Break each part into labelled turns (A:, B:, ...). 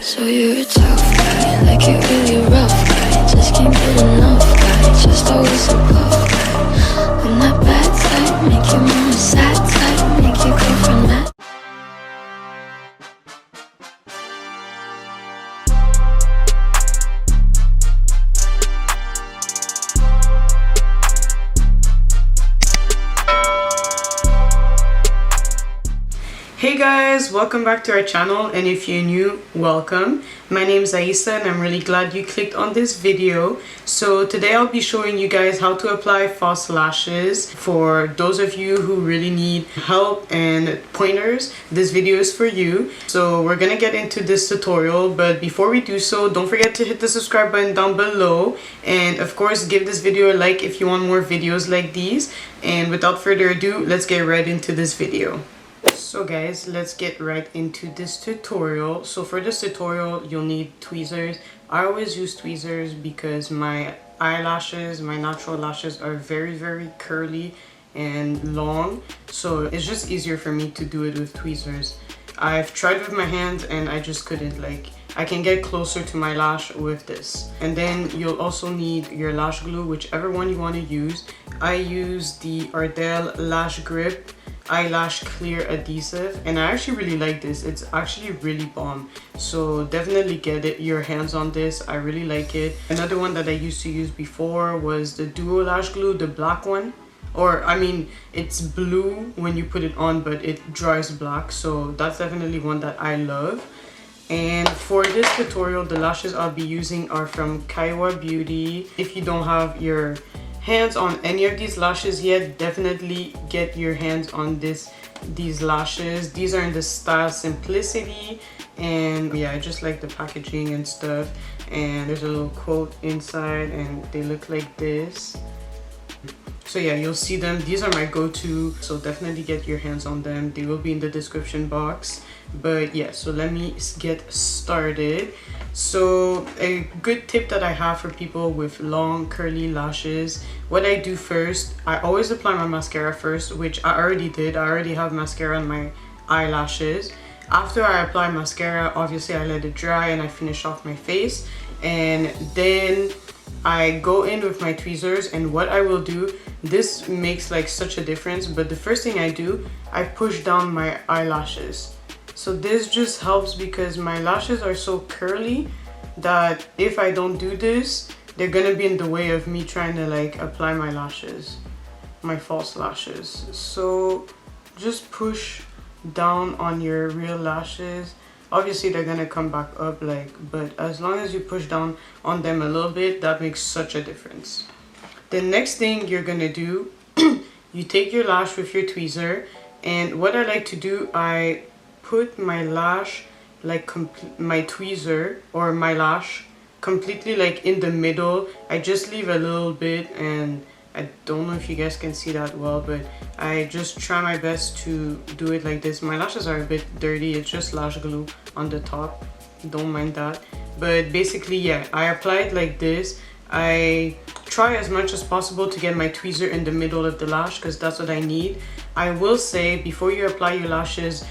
A: So you're a tough guy, like it really rough guy. Just can't get enough guy, just always above guy. I'm that bad type, make your mama sad type, make your girlfriend mad.
B: Hey guys, welcome back to our channel, and if you're new, welcome. My name is Aisa and I'm really glad you clicked on this video. So today I'll be showing you guys how to apply false lashes. For those of you who really need help and pointers, this video is for you. So we're gonna get into this tutorial, but before we do so, don't forget to hit the subscribe button down below, and of course give this video a like if you want more videos like these. And without further ado, let's get right into this video. So guys, let's get right into this tutorial. So for this tutorial, you'll need tweezers. I always use tweezers because my eyelashes, my natural lashes, are very curly and long. So it's just easier for me to do it with tweezers. I've tried with my hands and I just couldn't. Like, I can get closer to my lash with this. And then you'll also need your lash glue, whichever one you want to use. I use the Ardell Lash Grip Eyelash Clear Adhesive, and I actually really like this. It's actually really bomb, so definitely get your hands on this. I really like it. Another one that I used to use before was the Duo Lash Glue, the black one. Or I mean, it's blue when you put it on, but it dries black, so that's definitely one that I love. And for this tutorial, the lashes I'll be using are from Kayowa Beauty. If you don't have your hands on any of these lashes yet, definitely get your hands on these lashes. These are in the style Simplicity, and yeah, I just like the packaging and stuff. And there's a little quote inside and they look like this. So yeah, you'll see them. These are my go-to, so definitely get your hands on them. They will be in the description box. But yeah, so let me get started. So a good tip that I have for people with long curly lashes, what I do first, I always apply my mascara first, which I already did. I already have mascara on my eyelashes. After I apply mascara, obviously I let it dry and I finish off my face, and then I go in with my tweezers. And what I will do, this makes like such a difference, but the first thing I do, I push down my eyelashes. So this just helps because my lashes are so curly that if I don't do this, they're gonna be in the way of me trying to like apply my lashes, my false lashes. So just push down on your real lashes. Obviously they're gonna come back up, like, but as long as you push down on them a little bit, that makes such a difference. The next thing you're gonna do, you take your lash with your tweezer, and what I like to do, I put my lash, like my tweezer or my lash completely like in the middle. I just leave a little bit, and I don't know if you guys can see that well, but I just try my best to do it like this. My lashes are a bit dirty, it's just lash glue on the top, don't mind that. But basically, yeah, I apply it like this. I try as much as possible to get my tweezer in the middle of the lash because that's what I need. I will say, before you apply your lashes,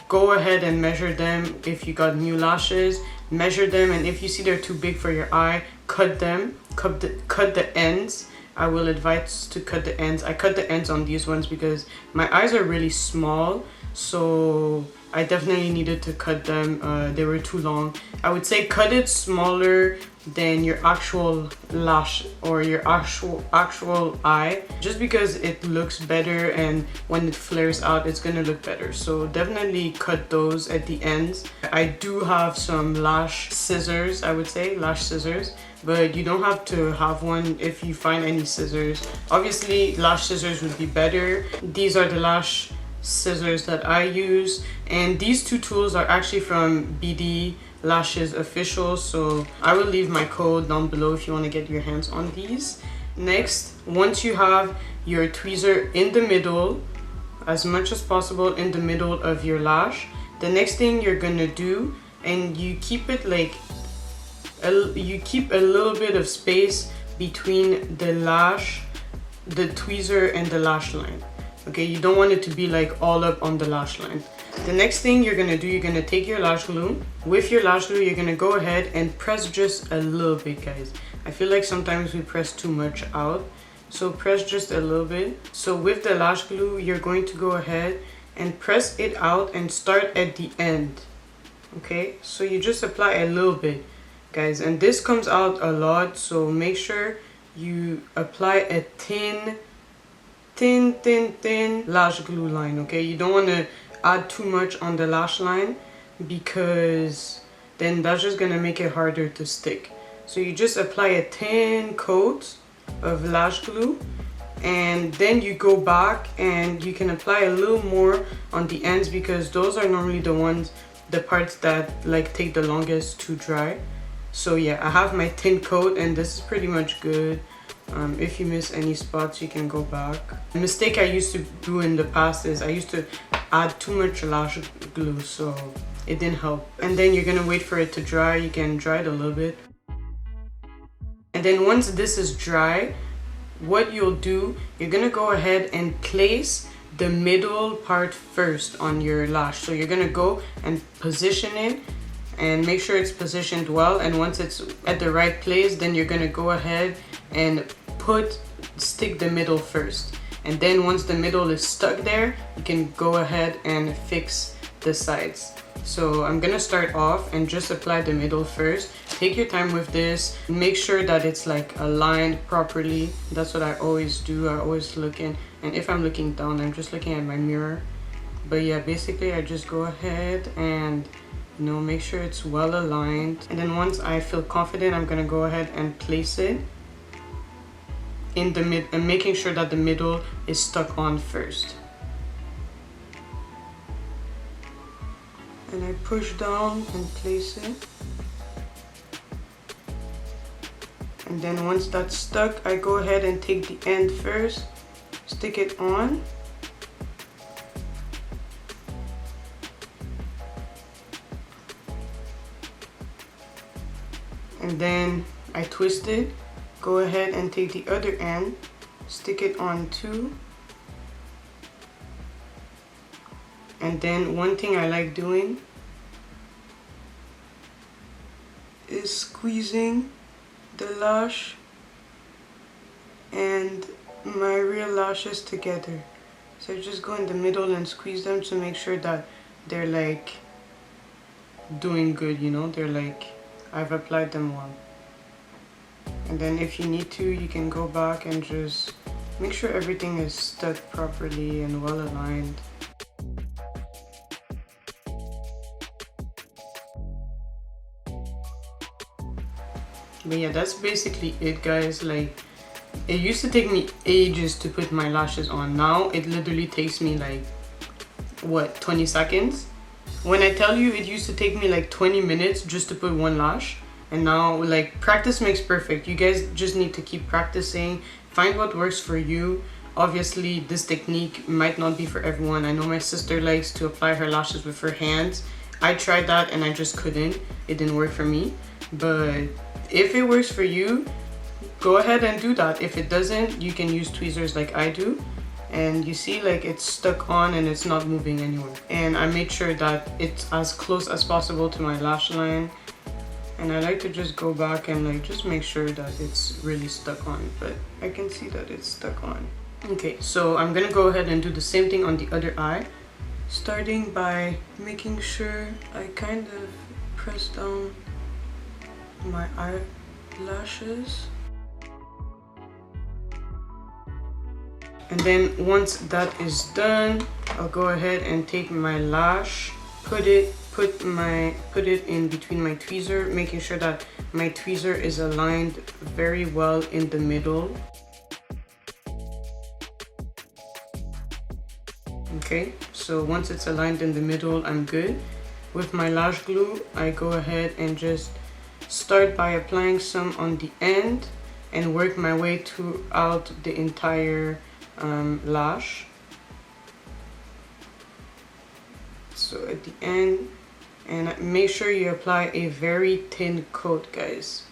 B: go ahead and measure them. If you got new lashes, measure them, and if you see they're too big for your eye, cut them, cut the ends. I will advise to cut the ends. I cut the ends on these ones because my eyes are really small, so I definitely needed to cut them. They were too long. I would say cut it smaller than your actual lash or your actual eye, just because it looks better, and when it flares out it's gonna look better. So definitely cut those at the ends. I do have some lash scissors, I would say lash scissors, but you don't have to have one if you find any scissors. Obviously lash scissors would be better. These are the lash scissors that I use, and these two tools are actually from BD Lashes Official, so I will leave my code down below if you want to get your hands on these. Next, once you have your tweezer in the middle, as much as possible in the middle of your lash, the next thing you're gonna do, and you keep it like you keep a little bit of space between the lash, the tweezer, and the lash line. Okay, you don't want it to be like all up on the lash line. The next thing you're gonna do, you're gonna take your lash glue. With your lash glue, you're gonna go ahead and press just a little bit, guys. I feel like sometimes we press too much out, so press just a little bit. So with the lash glue, you're going to go ahead and press it out and start at the end. Okay, so you just apply a little bit, guys, and this comes out a lot, so make sure you apply a thin lash glue line. Okay, you don't want to add too much on the lash line because then that's just gonna make it harder to stick. So you just apply a thin coat of lash glue, and then you go back and you can apply a little more on the ends because those are normally the parts that like take the longest to dry. So yeah, I have my thin coat and this is pretty much good. If you miss any spots, you can go back. The mistake I used to do in the past is I used to add too much lash glue, so it didn't help. And then you're gonna wait for it to dry. You can dry it a little bit. And then once this is dry, what you'll do, you're gonna go ahead and place the middle part first on your lash. So you're gonna go and position it and make sure it's positioned well, and once it's at the right place, then you're gonna go ahead and stick the middle first, and then once the middle is stuck there, you can go ahead and fix the sides. So I'm gonna start off and just apply the middle first. Take your time with this, make sure that it's like aligned properly. That's what I always do. I always look in, and if I'm looking down, I'm just looking at my mirror. But yeah, basically I just go ahead and make sure it's well aligned, and then once I feel confident, I'm gonna go ahead and place it in the mid and making sure that the middle is stuck on first. And I push down and place it, and then once that's stuck, I go ahead and take the end first, stick it on, and then I twist it. Go ahead and take the other end, stick it on too. And then one thing I like doing is squeezing the lash and my real lashes together. So I just go in the middle and squeeze them to make sure that they're like doing good, they're like I've applied them well. And then if you need to, you can go back and just make sure everything is stuck properly and well aligned. But yeah, that's basically it, guys. Like, it used to take me ages to put my lashes on. Now it literally takes me like, what, 20 seconds? When I tell you it used to take me like 20 minutes just to put one lash, and now like practice makes perfect. You guys just need to keep practicing, find what works for you. Obviously this technique might not be for everyone. I know my sister likes to apply her lashes with her hands. I tried that and I just couldn't. It didn't work for me. But if it works for you, go ahead and do that. If it doesn't, you can use tweezers like I do. And you see, like, it's stuck on and it's not moving anywhere. And I made sure that it's as close as possible to my lash line. And I like to just go back and like just make sure that it's really stuck on, but I can see that it's stuck on. Okay, so I'm gonna go ahead and do the same thing on the other eye, starting by making sure I kind of press down my eyelashes. And then once that is done, I'll go ahead and take my lash, put it in between my tweezer, making sure that my tweezer is aligned very well in the middle. Okay, so once it's aligned in the middle, I'm good. With my lash glue, I go ahead and just start by applying some on the end and work my way throughout the entire lash. So at the end, and make sure you apply a very thin coat, guys.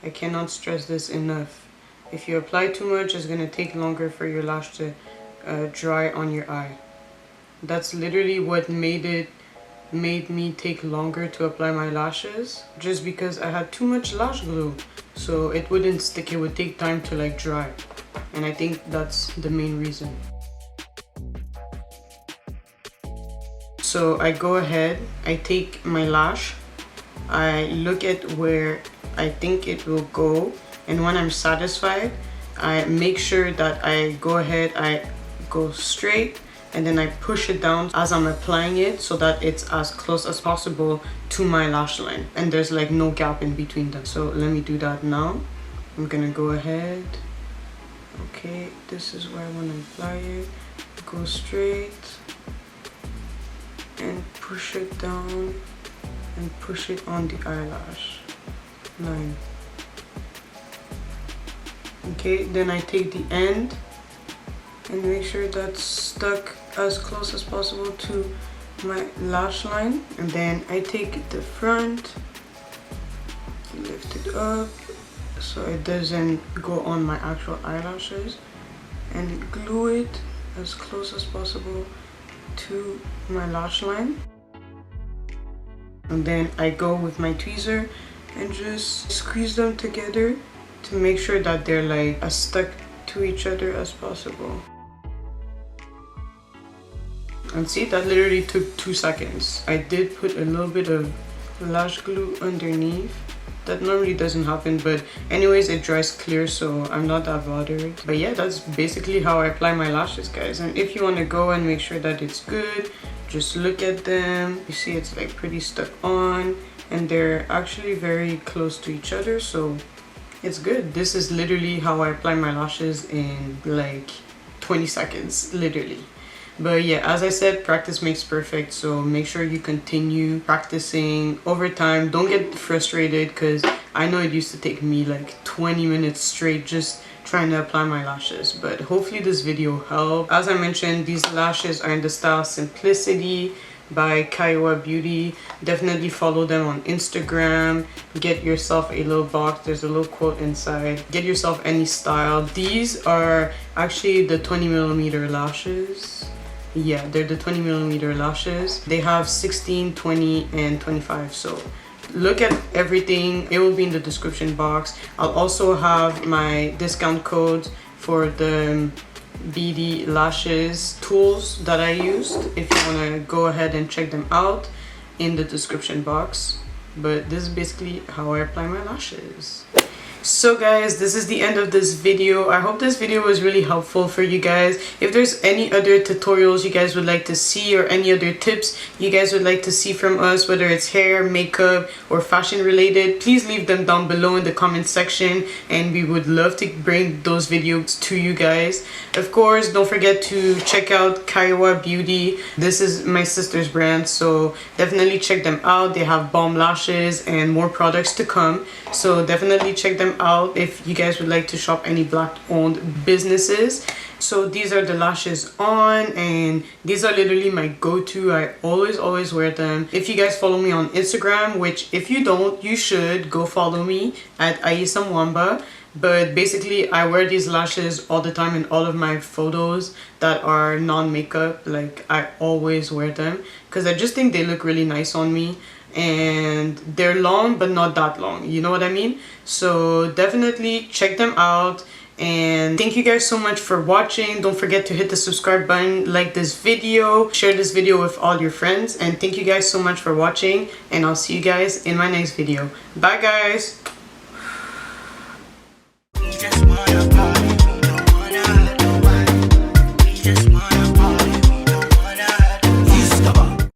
B: I cannot stress this enough. If you apply too much, it's gonna take longer for your lash to dry on your eye. That's literally what made me take longer to apply my lashes, just because I had too much lash glue, so it wouldn't stick. It would take time to like dry, and I think that's the main reason. So I go ahead, I take my lash, I look at where I think it will go, and when I'm satisfied, I make sure that I go ahead, I go straight, and then I push it down as I'm applying it so that it's as close as possible to my lash line and there's like no gap in between them. So let me do that now. I'm gonna go ahead. Okay, this is where I want to apply it. Go straight and push it down and push it on the eyelash line. Okay, then I take the end and make sure that's stuck as close as possible to my lash line, and then I take the front, lift it up so it doesn't go on my actual eyelashes, and glue it as close as possible to my lash line. And then I go with my tweezer and just squeeze them together to make sure that they're like as stuck to each other as possible. And see, that literally took 2 seconds. I did put a little bit of lash glue underneath. That normally doesn't happen, but anyways, it dries clear, so I'm not that bothered. But yeah, that's basically how I apply my lashes, guys. And if you want to go and make sure that it's good, just look at them. You see it's like pretty stuck on, and they're actually very close to each other, so it's good. This is literally how I apply my lashes in like 20 seconds, literally. But yeah, as I said, practice makes perfect, so make sure you continue practicing over time. Don't get frustrated, because I know it used to take me like 20 minutes straight just trying to apply my lashes, but hopefully this video helped. As I mentioned, these lashes are in the style Simplicity by Kayowa Beauty. Definitely follow them on Instagram. Get yourself a little box, there's a little quote inside. Get yourself any style. These are actually the 20mm lashes. Yeah, they're the 20mm lashes. They have 16, 20, and 25, so look at everything. It will be in the description box. I'll also have my discount code for the BD lashes tools that I used, if you want to go ahead and check them out, in the description box. But this is basically how I apply my lashes. So guys, this is the end of this video. I hope this video was really helpful for you guys. If there's any other tutorials you guys would like to see, or any other tips you guys would like to see from us, whether it's hair, makeup, or fashion related, please leave them down below in the comment section, and we would love to bring those videos to you guys. Of course, don't forget to check out Kayowa Beauty. This is my sister's brand, so definitely check them out. They have bomb lashes and more products to come, so definitely check them out if you guys would like to shop any black owned businesses. So these are the lashes on, and these are literally my go-to. I always wear them. If you guys follow me on Instagram, which if you don't, you should go follow me at Ayisamwamba. But basically I wear these lashes all the time in all of my photos that are non-makeup. Like, I always wear them because I just think they look really nice on me, and they're long but not that long, you know what I mean? So definitely check them out, and thank you guys so much for watching. Don't forget to hit the subscribe button, like this video, share this video with all your friends, and thank you guys so much for watching, and I'll see you guys in my next video. Bye guys.
C: We just wanna party, don't wanna hurt nobody. We just wanna party.